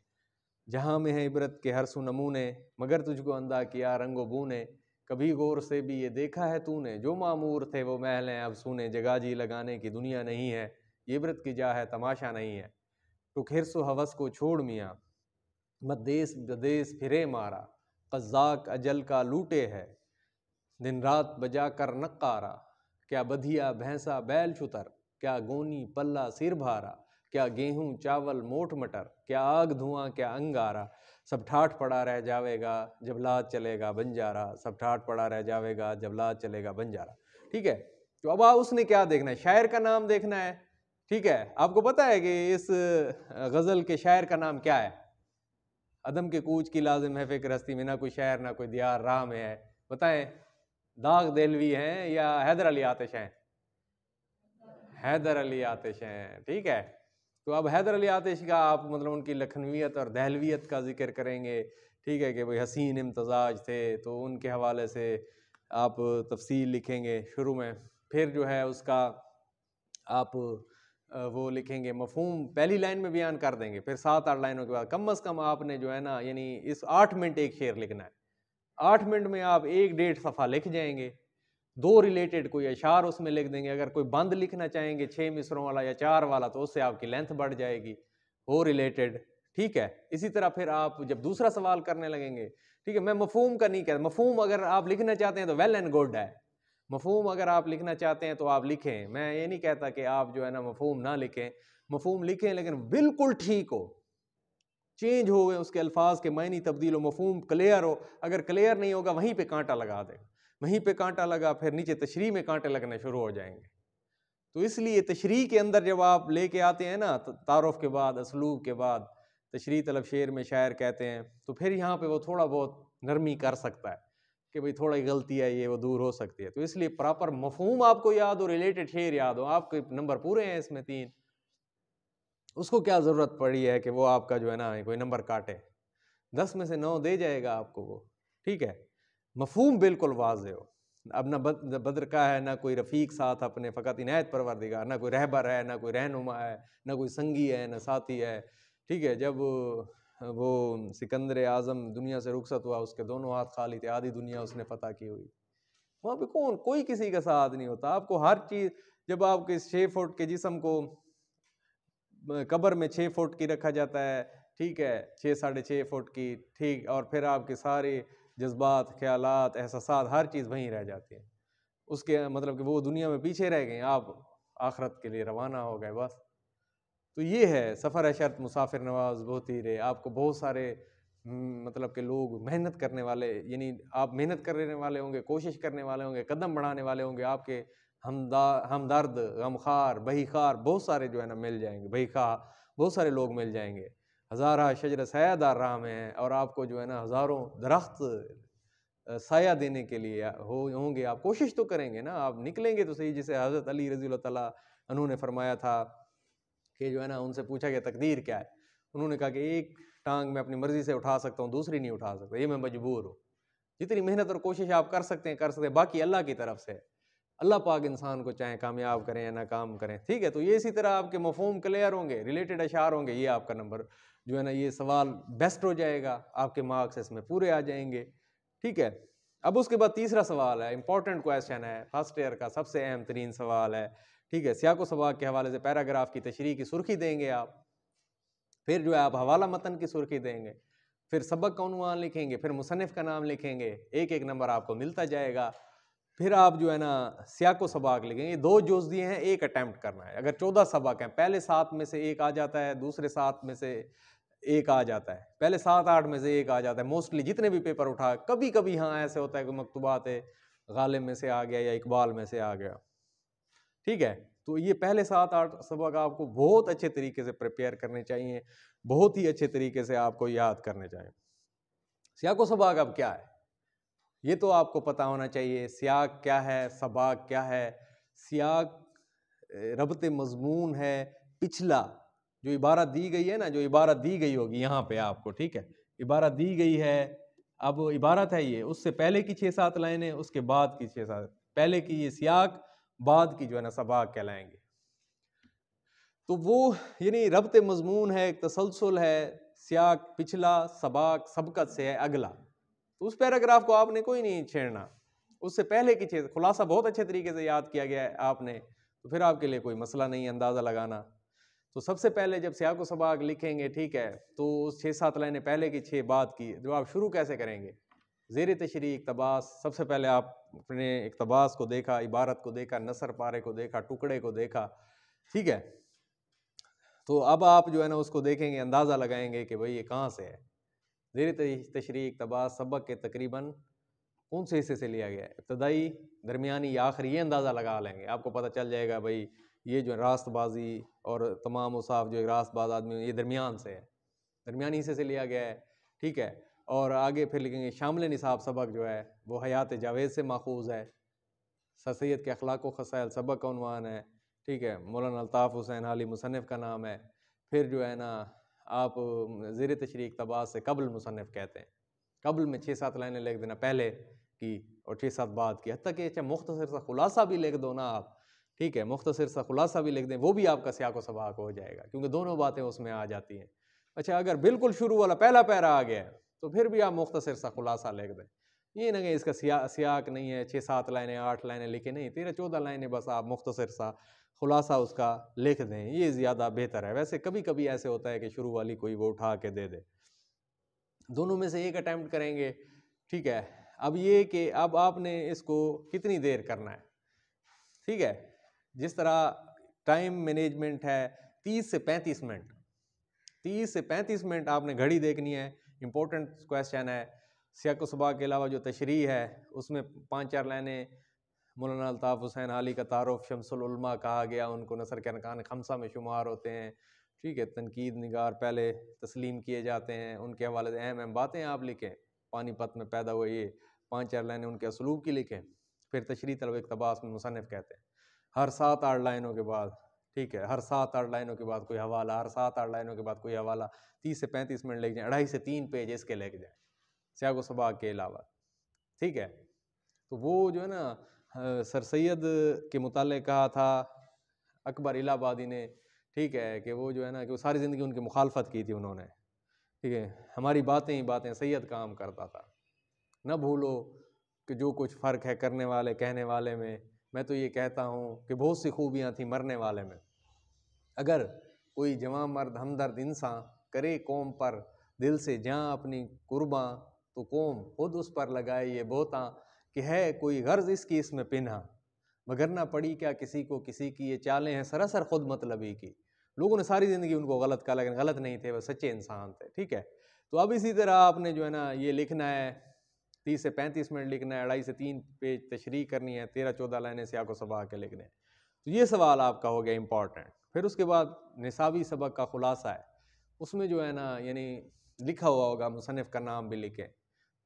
जहाँ में है इबरत के हर सू नमूने, मगर तुझको अंधा किया रंगो बू ने, कभी गौर से भी ये देखा है तूने, जो मामूर थे वो महल हैं अब सूने, जगह जी लगाने की दुनिया नहीं है, इबरत की जा है तमाशा नहीं है, तो खिरसो हवस को छोड़ मियाँ, मत देश बदेश फिरे मारा, कज़्ज़ाक अजल का लूटे है, दिन रात बजा कर नक्कारा, क्या बधिया भैंसा बैल छुतर, क्या गोनी पल्ला सिर भारा, क्या गेहूं चावल मोट मटर, क्या आग धुआं क्या अंगारा, सब ठाठ पड़ा रह जावेगा जब लाद चलेगा बंजारा, सब ठाठ पड़ा रह जावेगा जब लाद चलेगा बंजारा, ठीक है। तो अब उसने क्या देखना है, शायर का नाम देखना है, ठीक है। आपको पता है कि इस गज़ल के शायर का नाम क्या है? अदम के कूच की लाजिम है फ़िक्र हस्ती में, ना कोई शहर ना कोई दियार राह में है, बताएं, दाग देलवी हैं या हैदर अली आतिश हैं? हैदर अली आतिश हैं, ठीक है। तो अब हैदर अली आतिश का आप मतलब उनकी लखनवियत और दहलवियत का जिक्र करेंगे, ठीक है, कि भाई हसीन इम्तजाज थे, तो उनके हवाले से आप तफसील लिखेंगे शुरू में। फिर जो है उसका आप वो लिखेंगे मफहूम पहली लाइन में बयान कर देंगे, फिर 7-8 लाइनों के बाद कम से कम आपने जो है ना, यानी इस 8 मिनट एक शेर लिखना है। 8 मिनट में आप 1-1.5 सफ़ा लिख जाएंगे, 2 रिलेटेड कोई अशार उसमें लिख देंगे। अगर कोई बंद लिखना चाहेंगे 6 मिसरों वाला या 4 वाला, तो उससे आपकी लेंथ बढ़ जाएगी, वो रिलेटेड, ठीक है। इसी तरह फिर आप जब दूसरा सवाल करने लगेंगे, ठीक है, मैं मफहूम का नहीं कहता, मफहूम अगर आप लिखना चाहते हैं तो वेल एंड गुड है, मफहूम अगर आप लिखना चाहते हैं तो आप लिखें। मैं ये नहीं कहता कि आप जो है ना मफहूम ना लिखें, मफहूम लिखें, लेकिन बिल्कुल ठीक हो, चेंज हो गए उसके अल्फाज के मायने तब्दील हो, मफहूम क्लियर हो। अगर क्लियर नहीं होगा वहीं पे कांटा लगा देगा, वहीं पे कांटा लगा, फिर नीचे तशरीह में कांटे लगने शुरू हो जाएंगे। तो इसलिए तशरीह के अंदर जब आप लेके आते हैं ना, तारुफ के बाद, असलूब के बाद, तशरीह तलब शेर में शायर कहते हैं, तो फिर यहाँ पे वो थोड़ा बहुत नरमी कर सकता है कि भाई थोड़ा गलती है ये वो दूर हो सकती है। तो इसलिए प्रॉपर मफहूम आपको याद हो, रिलेटेड शेर याद हो, आपके नंबर पूरे हैं इसमें 3, उसको क्या ज़रूरत पड़ी है कि वो आपका जो है ना कोई नंबर काटे, 10 में से 9 दे जाएगा आपको वो, ठीक है। मफहूम बिल्कुल वाज़ेह हो। अब ना बद्र का है, ना कोई रफ़ीक साथ अपने, फ़कत इनायत परवरदिगार, ना कोई रहबर है, ना कोई रहनुमा है, ना कोई संगी है, ना साथी है, ठीक है। जब वो सिकंदर आज़म दुनिया से रुखसत हुआ, उसके दोनों हाथ खाली थे, आधी दुनिया उसने फ़तह की हुई। वहाँ पे कौन, कोई किसी का साथ नहीं होता। आपको हर चीज़, जब आपके 6 फुट के जिस्म को कब्र में 6 फुट की रखा जाता है, ठीक है, 6-6.5 फुट की, ठीक, और फिर आपके सारे जज्बात, ख्यालात, एहसासात, हर चीज़ वहीं रह जाती है। उसके मतलब कि वो दुनिया में पीछे रह गए, आप आखरत के लिए रवाना हो गए बस। तो ये है सफ़र है शर्त मुसाफिर नवाज बहुत ही रे। आपको बहुत सारे मतलब के लोग मेहनत करने वाले, यानी आप मेहनत करने वाले होंगे, कोशिश करने वाले होंगे, कदम बढ़ाने वाले होंगे, आपके हमदर्द, गमखार, बहीखार बहुत सारे जो है ना मिल जाएंगे, बहीखा बहुत सारे लोग मिल जाएंगे। हज़ारा शजर सायादार राह में है, और आपको जो है ना हज़ारों दरख्त साया देने के लिए होंगे। आप कोशिश तो करेंगे ना, आप निकलेंगे तो सही। जैसे हज़रत अली रज़ी अल्लाह तआला अन्हु ने फरमाया था कि जो है ना, उनसे पूछा गया तकदीर क्या है, उन्होंने कहा कि एक टांग मैं अपनी मर्जी से उठा सकता हूँ, दूसरी नहीं उठा सकता, ये मैं मजबूर हूँ। जितनी मेहनत और कोशिश आप कर सकते हैं, बाकी अल्लाह की तरफ से। अल्लाह पाक इंसान को चाहे कामयाब करें या नाकाम करें, ठीक है। तो ये इसी तरह आपके मफहूम क्लियर होंगे, रिलेटेड अशार होंगे, ये आपका नंबर जो है ना, ये सवाल बेस्ट हो जाएगा, आपके मार्क्स इसमें पूरे आ जाएंगे, ठीक है। अब उसके बाद तीसरा सवाल है, इंपॉर्टेंट क्वेश्चन है, फर्स्ट ईयर का सबसे अहम तरीन सवाल है, ठीक है। सियाको सबाक के हवाले से पैराग्राफ की तशरीह की सुर्खी देंगे आप, फिर जो है आप हवाला मतन की सुर्खी देंगे, फिर सबक का उन्वान लिखेंगे, फिर मुसन्निफ का नाम लिखेंगे, एक एक नंबर आपको मिलता जाएगा। फिर आप जो है ना सियाको सबाक लिखेंगे। 2 जोज़ दिए हैं, एक अटैम्प्ट करना है। अगर 14 सबक हैं, पहले 7 में से एक आ जाता है, दूसरे 7 में से एक आ जाता है, पहले 7-8 में से एक आ जाता है। मोस्टली जितने भी पेपर उठा, कभी कभी हाँ ऐसे होता है कि मकतूबात गालिब में से आ गया या इकबाल में से आ गया, ठीक है। तो ये पहले 7-8 सबक आपको बहुत अच्छे तरीके से प्रिपेयर करने चाहिए, बहुत ही अच्छे तरीके से आपको याद करने चाहिए। सियाको सबाक अब क्या है, ये तो आपको पता होना चाहिए। सियाक क्या है, सबाक क्या है। सियाक रबत मजमून है, पिछला जो इबारत दी गई है ना, जो इबारत दी गई होगी यहाँ पे आपको, ठीक है, इबारत दी गई है। अब इबारत है ये, उससे पहले की 6-7 लाइनें, उसके बाद की 6-7, पहले की ये सियाक, बाद की जो है ना सबाक कहलाएंगे। तो वो यानी रबत मजमून है, एक तसलसल है, सियाक पिछला, सबाक सबकत से है अगला। तो उस पैराग्राफ को आपने कोई नहीं छेड़ना, उससे पहले की चीज़ खुलासा बहुत अच्छे तरीके से याद किया गया है आपने, तो फिर आपके लिए कोई मसला नहीं है अंदाज़ा लगाना। तो सबसे पहले जब सियाको सबाक लिखेंगे, ठीक है, तो उस 6-7 लाइनें पहले की 6 बाद की, जो आप शुरू कैसे करेंगे, ज़ेर तशरीह इक़्तबास। सबसे पहले आप अपने इक़्तबास को देखा, इबारत को देखा, नसर पारे को देखा, टुकड़े को देखा, ठीक है। तो अब आप जो है ना उसको देखेंगे, अंदाज़ा लगाएंगे कि भाई ये कहाँ से है। ज़ेर तशरीह इक़्तबास सबक के तकरीबन कौन से हिस्से से लिया गया है, इब्तदाई, दरमियानी या आखिरी, ये अंदाज़ा लगा लेंगे। आपको पता चल जाएगा भाई ये जो रास्तबाजी और तमाम उसाफ जो रास्तबाज आदमी ये दरमियान से है, दरमियानी हिस्से से लिया गया है, ठीक है। और आगे फिर लिखेंगे शामिल निसाब सबक जो है वो हयात जावेद से माखूज़ है। सर सैयद के अखलाक व खसाइल सबक का उन्वान है, ठीक है। मौलाना अल्ताफ़ हुसैन हाली मुसन्निफ़ का नाम है, फिर जो है ना आप ज़ेर तशरीह इक़्तिबास से कब्ल मुसन्निफ़ कहते हैं। कब्ल में 6-7 लाइनें लिख देना पहले की और 6-7 बाद की, हत्ता कि अच्छा मुख्तसर सा खुलासा भी लिख दो ना आप, ठीक है, मुख्तसर सा खुलासा भी लिख दें, वो भी आपका सियाक़ व सबाक़ हो जाएगा, क्योंकि दोनों बातें उसमें आ जाती हैं। अच्छा, अगर बिल्कुल शुरू वाला पहला पैरा आ गया है तो फिर भी आप मुख्तसर सा खुलासा लिख दें। ये ना कि इसका सियाक़ नहीं है, 6-7 लाइनें 8 लाइनें लिखे, नहीं, 13-14 लाइनें बस आप मुख्तसर सा खुलासा उसका लिख दें, ये ज़्यादा बेहतर है। वैसे कभी कभी ऐसे होता है कि शुरू वाली कोई वो उठा के दे दे। दोनों में से एक अटैम्प्ट करेंगे, ठीक है। अब ये कि अब आपने इसको कितनी देर करना है, ठीक है। जिस तरह टाइम मैनेजमेंट है 30 से 35 मिनट, 30 से 35 मिनट आपने घड़ी देखनी है। इंपॉर्टेंट क्वेश्चन है। सियाक़ व सबाक़ के अलावा जो तशरीह है उसमें 5-4 लाइनें मौलाना अल्ताफ़ हुसैन आली का तारुफ़ शम्सुल उलमा कहा गया, उनको नसर के अरकान खमसा में शुमार होते हैं, ठीक है। तनकीद निगार पहले तस्लीम किए जाते हैं, उनके हवाले से अहम अहम बातें आप लिखें। पानीपत में पैदा हुए, ये 5-4 लाइनें उनके असलूब की लिखें। फिर तशरीह तलब इक़्तिबास में मुसन्निफ़ कहते हैं हर 7-8 लाइनों के बाद, ठीक है, हर 7-8 लाइनों के बाद कोई हवाला, हर 7-8 लाइनों के बाद कोई हवाला, 30 से 35 मिनट लिख जाएँ, 2.5 से 3 पेज इसके लिख जाएँ सियाक़ व सबाक़ के अलावा, ठीक है। तो वो जो है ना सर सैयद के मुतालिक कहा था अकबर इलाहाबादी ने, ठीक है, कि वो जो है ना कि वो सारी ज़िंदगी उनकी मुखालफत की थी उन्होंने, ठीक है। हमारी बातें ही बातें, सैयद काम करता था। न भूलो कि जो कुछ फ़र्क है करने वाले कहने वाले में, मैं तो ये कहता हूँ कि बहुत सी खूबियाँ थी मरने वाले में। अगर कोई जवां मर्द हमदर्द इंसान करे कौम पर दिल से जां अपनी कुर्बां, तो कौम खुद उस पर लगाए ये बोतां कि है कोई गर्ज इसकी इसमें पिन्हा, मगर ना पड़ी क्या किसी को किसी की, ये चालें हैं सरासर खुद मतलबी की। लोगों ने सारी ज़िंदगी उनको गलत कहा, लेकिन गलत नहीं थे, वह सच्चे इंसान थे, ठीक है। तो अब इसी तरह आपने जो है ना ये लिखना है, 30 से 35 मिनट लिखना है, 2.5 से 3 पेज तशरीह करनी है, 13-14 लाइनें सियाक़ व सबाक़ के लिखने हैं। तो ये सवाल आपका हो गया इंपॉर्टेंट। फिर उसके बाद निसाबी सबक का खुलासा है, उसमें जो है ना यानी लिखा हुआ होगा, मुसन्निफ़ का नाम भी लिखें।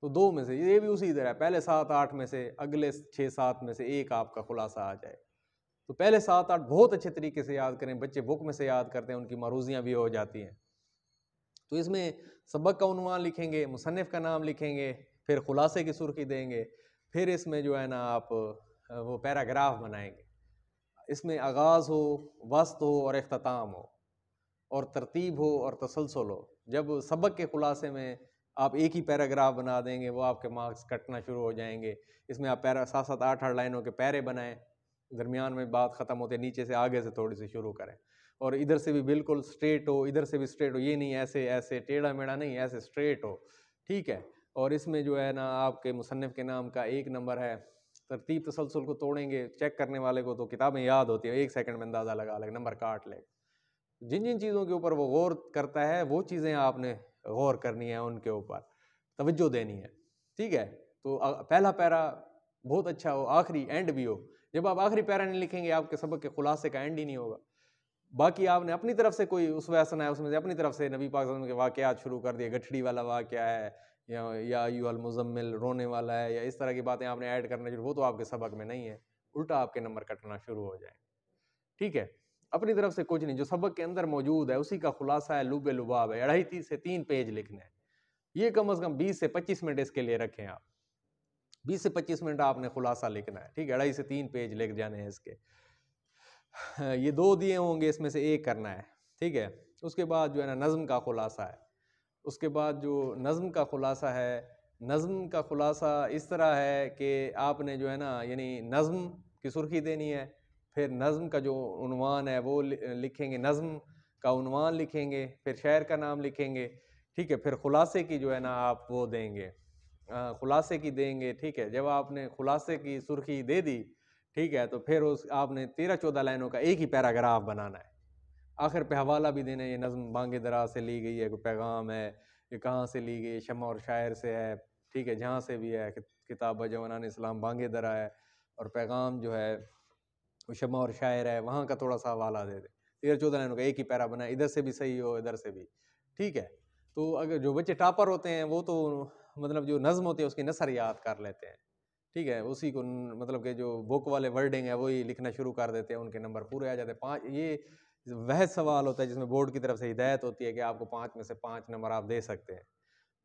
तो 2 में से ये भी उसी तरह, पहले 7-8 में से अगले 6-7 में से एक आपका खुलासा आ जाए। तो पहले 7-8 बहुत अच्छे तरीके से याद करें, बच्चे बुक में से याद करते हैं, उनकी मरूज़ियाँ भी हो जाती हैं। तो इसमें सबक का उन्वान लिखेंगे, मुसन्निफ़ का नाम लिखेंगे, फिर खुलासे की सुर्खी देंगे, फिर इसमें जो है ना आप वो पैराग्राफ बनाएंगे। इसमें आगाज़ हो, वस्त हो और इख्तिताम हो, और तरतीब हो और तसलसल हो। जब सबक के खुलासे में आप एक ही पैराग्राफ बना देंगे, वो आपके मार्क्स कटना शुरू हो जाएंगे। इसमें आप 7-7 8-8 लाइनों के पैरे बनाएं, दरमियान में बात ख़त्म होते नीचे से आगे से थोड़ी सी शुरू करें, और इधर से भी बिल्कुल स्ट्रेट हो, इधर से भी स्ट्रेट हो, ये नहीं ऐसे ऐसे टेढ़ा मेढ़ा नहीं, ऐसे स्ट्रेट हो, ठीक है। और इसमें जो है ना आपके मुसन्निफ़ के नाम का 1 नंबर है। तरतीब तसलसल को तोड़ेंगे, चेक करने वाले को तो किताबें याद होती है, 1 सेकंड में अंदाज़ा लगा लेगा, नंबर काट लेगा। जिन जिन चीज़ों के ऊपर वो गौर करता है, वो चीज़ें आपने गौर करनी है, उनके ऊपर तवज्जो देनी है, ठीक है। तो पहला पैरा बहुत अच्छा हो, आखिरी एंड भी हो। जब आप आखिरी पैरा नहीं लिखेंगे, आपके सबक के खुलासे का एंड ही नहीं होगा। बाकी आपने अपनी तरफ से कोई उसवा सुनाया, उसमें से अपनी तरफ से नबी पाक सल्लल्लाहु अलैहि वसल्लम के वाक़यात शुरू कर दिए, गठड़ी वाला वाक़या है या अय्युहल मुज़म्मिल रोने वाला है, या इस तरह की बातें आपने ऐड करना शुरू, वो तो आपके सबक में नहीं है, उल्टा आपके नंबर कटना शुरू हो जाए, ठीक है। अपनी तरफ से कुछ नहीं, जो सबक के अंदर मौजूद है उसी का खुलासा है, लुब लुबाब है। 2.5 से 3 पेज लिखने हैं, ये कम से कम 20 से 25 मिनट इसके लिए रखें आप। 20 से 25 मिनट आपने खुलासा लिखना है, ठीक है। 2.5 से 3 पेज लिख जाने हैं इसके। ये 2 दिए होंगे, इसमें से एक करना है, ठीक है। उसके बाद जो है ना नज़्म का खुलासा है। उसके बाद जो नज़्म का खुलासा है, नज़्म का खुलासा इस तरह है कि आपने जो है ना यानी नज़्म की सुर्खी देनी है, फिर नज़्म का जो उन्वान है वो लिखेंगे, नज़्म का उन्वान लिखेंगे, फिर शायर का नाम लिखेंगे, ठीक है। फिर खुलासे की जो है ना आप वो देंगे, खुलासे की देंगे, ठीक है। जब आपने खुलासे की सुर्खी दे दी, ठीक है, तो फिर उस आपने 13-14 लाइनों का एक ही पैराग्राफ बनाना है। आखिर पे हवाला भी देना है, ये नज़्म बांगे दरा से ली गई है, कोई पैगाम है, ये कहाँ से ली गई है, शम्मा और शायर से है, ठीक है, जहाँ से भी है, किताब जवानान इस्लाम बांगे दरा है, और पैगाम जो है वो शम्मा और शायर है, वहाँ का थोड़ा सा हवाला दे दे। 13-14 लाइनों का एक ही पैरा बनाए, इधर से भी सही हो, इधर से भी, ठीक है। तो अगर जो बच्चे टॉपर होते हैं वो तो मतलब जो नज़्म होती है उसकी नसर याद कर लेते हैं, ठीक है, उसी को मतलब कि जो बुक वाले वर्डिंग है वही लिखना शुरू कर देते हैं, उनके नंबर पूरे आ जाते हैं। 5 ये वह सवाल होता है जिसमें बोर्ड की तरफ से हिदायत होती है कि आपको 5 में से 5 नंबर आप दे सकते हैं।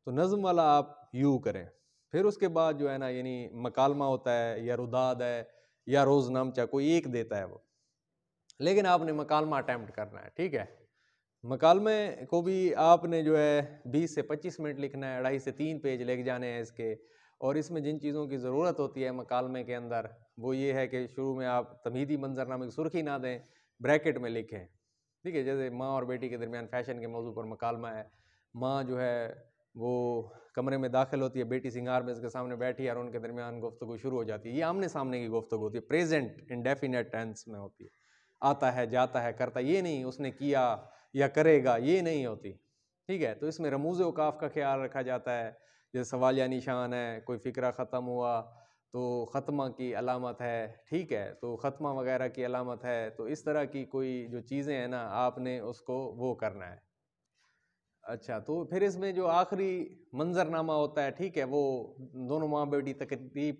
तो नज़्म वाला आप यू करें। फिर उसके बाद जो है ना यानी मकालमा होता है या रुदाद है या रोज़नामचा, कोई एक देता है वो, लेकिन आपने मकालमा अटैम्प्ट करना है, ठीक है। मकालमे को भी आपने जो है 20 से 25 मिनट लिखना है, 2.5 से 3 पेज लिख जाने हैं इसके। और इसमें जिन चीज़ों की ज़रूरत होती है मकालमे के अंदर, वो ये है कि शुरू में आप तमहीदी मंजरनामे की सुर्खी ना दें, ब्रैकेट में लिखें, ठीक है। जैसे माँ और बेटी के दरमियान फ़ैशन के मौजू पर मकालमा है, माँ जो है वो कमरे में दाखिल होती है, बेटी सिंगार में इसके सामने बैठी है और उनके दरमियान गुफ्तगू शुरू हो जाती है। ये आमने सामने की गुफ्तगू होती है, प्रेजेंट इंडेफिनेट टेंस में होती है। आता है, जाता है, करता, ये नहीं उसने किया या करेगा, ये नहीं होती, ठीक है। तो इसमें रमूज़ औकाफ का ख्याल रखा जाता है, जैसे सवालिया निशान है, कोई फ़िक्रा ख़त्म हुआ तो ख़त्मा की अलामत है, ठीक है, तो ख़त्मा वगैरह की अलामत है। तो इस तरह की कोई जो चीज़ें हैं ना, आपने उसको वो करना है। अच्छा, तो फिर इसमें जो आखिरी मंजरनामा होता है, ठीक है, वो दोनों माँ बेटी तकरीब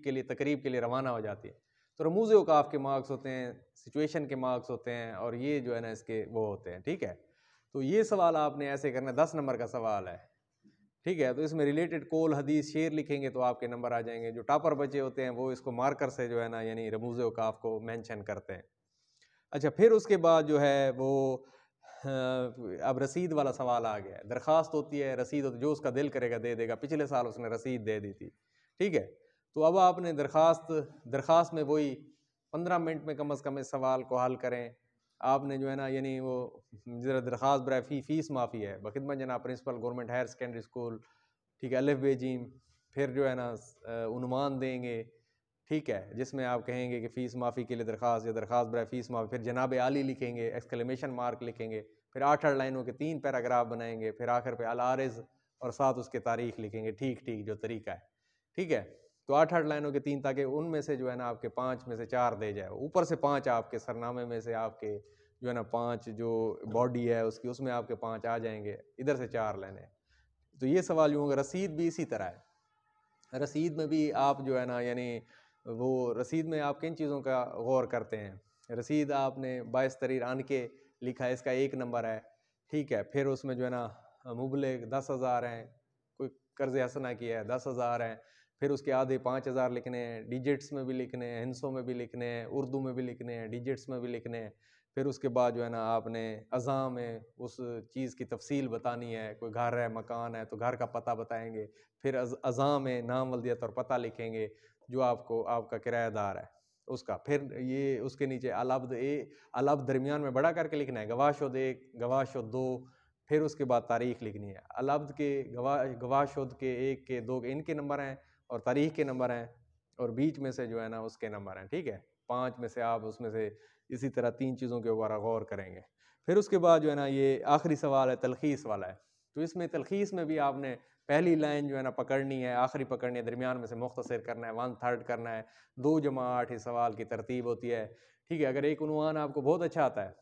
के लिए रवाना हो जाती है। तो रमूज़ औकाफ के मार्क्स होते हैं, सिचुएशन के मार्क्स होते हैं, और ये जो है ना इसके वो होते हैं, ठीक है। तो ये सवाल आपने ऐसे करना है, 10 नंबर का सवाल है, ठीक है। तो इसमें रिलेटेड कौल हदीस शेर लिखेंगे तो आपके नंबर आ जाएंगे। जो टॉपर बच्चे होते हैं वो इसको मार्कर से जो है ना यानी रमूज़ औकाफ को मेंशन करते हैं। अच्छा, फिर उसके बाद जो है वो अब रसीद वाला सवाल आ गया है। दरख्वास्त होती है, रसीद होती है, जो उसका दिल करेगा दे देगा। पिछले साल उसने रसीद दे दी थी, ठीक है। तो अब आपने दरख्वास्त में वही 15 मिनट में कम अज़ कम इस सवाल को हल करें। आपने जो है ना यानी वो ज़रा दरख्वास्त बर फ़ीस माफ़ी है बखिदमत जनाब principal government higher secondary school, ठीक है, अलिफ बे जीम। फिर जो है ना उन्वान देंगे, ठीक है, जिसमें आप कहेंगे कि फ़ीस माफ़ी के लिए दरख्वास्त या दरख्वास्त बर फ़ीस माफ़ी। फिर जनाब आली लिखेंगे, एक्सक्लेमेशन मार्क लिखेंगे। फिर 8 लाइनों के 3 पैराग्राफ बनाएंगे। फिर आखिर पे अल आरिज़ और साथ उसके तारीख लिखेंगे, ठीक ठीक जो तरीका है, ठीक है। तो 8 लाइनों के 3, ताकि उनमें से जो है ना आपके 5 में से 4 दे जाए। ऊपर से 5 आपके सरनामे में से आपके जो है ना 5 जो बॉडी है उसकी, उसमें आपके 5 आ जाएंगे, इधर से 4 लेने। तो ये सवाल यूँ होगा। रसीद भी इसी तरह है। रसीद में भी आप जो है ना यानी वो रसीद में आप किन चीज़ों का गौर करते हैं। रसीद आपने 22 तरीर आन के लिखा है, इसका 1 नंबर है, ठीक है। फिर उसमें जो है ना मुबलिग 10,000 हैं, कोई कर्ज़ हसना किया है 10,000 हैं। फिर उसके आधे 5,000 लिखने हैं, डिजिट्स में भी लिखने हैं, हिंसों में भी लिखने हैं, उर्दू में भी लिखने हैं, डिजिट्स में भी लिखने हैं। फिर उसके बाद जो है ना आपने अज़ा में उस चीज़ की तफसील बतानी है। कोई घर है, मकान है, तो घर का पता बताएंगे। फिर अज़ा में नाम वल्दियत और पता लिखेंगे, जो आपका किराएदार है उसका। फिर ये उसके नीचे अलअब्द दरमियान में बड़ा करके लिखना है, गवाशुद 1, गवाशुद 2। फिर उसके बाद तारीख लिखनी है। अलअब्द के गवाशुद के 1 के 2 के इनके नंबर हैं, और तारीख के नंबर हैं, और बीच में से जो है ना उसके नंबर हैं, ठीक है। 5 में से आप उसमें से इसी तरह 3 चीज़ों के ऊपर गौर करेंगे। फिर उसके बाद जो है ना ये आखिरी सवाल है, तलखीस वाला है। तो इसमें तलखीस में भी आपने पहली लाइन जो है ना पकड़नी है, आखिरी पकड़नी है, दरमियान में से मुख्तसर करना है, 1/3 करना है। 2 जमा 8 इस सवाल की तरतीब होती है, ठीक है। अगर एक उन्वान आपको बहुत अच्छा आता है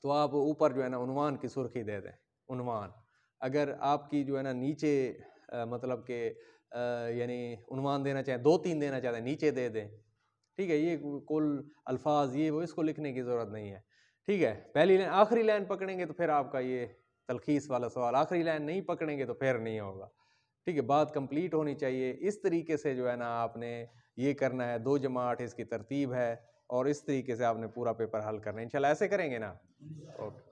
तो आप ऊपर जो है ना उन्वान की सुर्खी दे दें, उन्वान। अगर आपकी जो है ना नीचे मतलब के यानी उन्वान देना चाहें, 2-3 देना चाहते हैं, नीचे दे दें, ठीक है। ये कुल अल्फाज ये वो इसको लिखने की ज़रूरत नहीं है, ठीक है। पहली लाइन आखिरी लाइन पकड़ेंगे तो फिर आपका ये तलखीस वाला सवाल, आखिरी लाइन नहीं पकड़ेंगे तो फिर नहीं होगा, ठीक है। बात कंप्लीट होनी चाहिए। इस तरीके से जो है ना आपने ये करना है। 2 जमा 8 इसकी तरतीब है, और इस तरीके से आपने पूरा पेपर हल करना है। इंशाल्लाह ऐसे करेंगे ना। ओके।